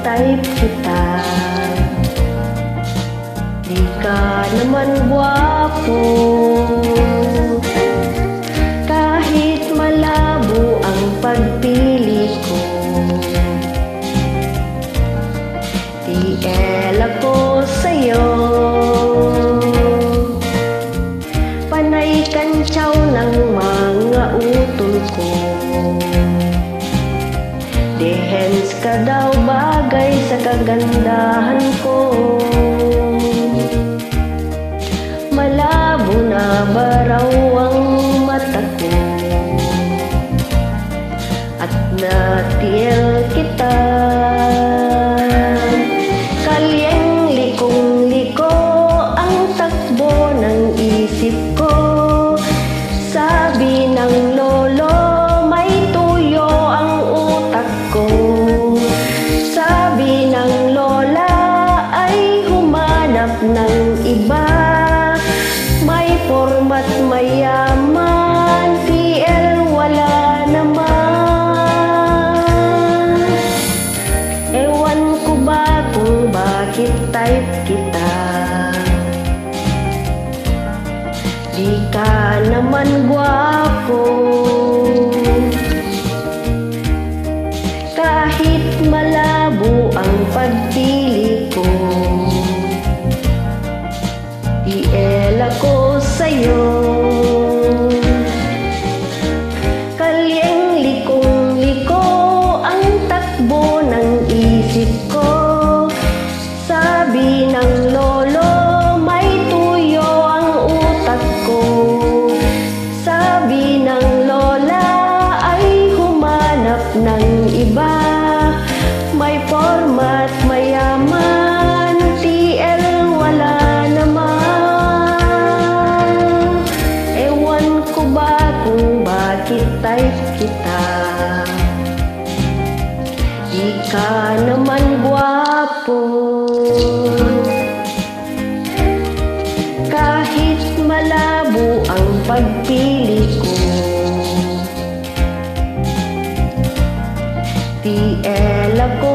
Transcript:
type kita. Di ka naman gwapo, kahit malabo ang pagpili ko. TL ako sa'yo, panay kantsaw ng mga utol ko. Dehens ka daw bagay sa kagandahan ko. Malabo na ba raw ang mata ko, at na-TL kita. Kalyeng likong-liko ang takbo ng isip ko. Sabi ng lolo, may tuyo ang utak ko. Sabi ng lola, ay humanap ng iba. May format mayaman, TL wala naman. Ewan ko ba kung bakit type kita. Di ka naman gwapo, kahit malabo ang pagpili ko. TL ako sa'yo, kalyeng likong-liko ang takbo ng isip ko. Sabi ng lolo, may tuyo ang utak ko. Sabi ng lola, ay humanap ng iba. May format mayaman, TL wala naman. Ewan ko ba kung bakit type kita. Di ka naman gwapo, kahit malabo ang pagpili ko. TL ako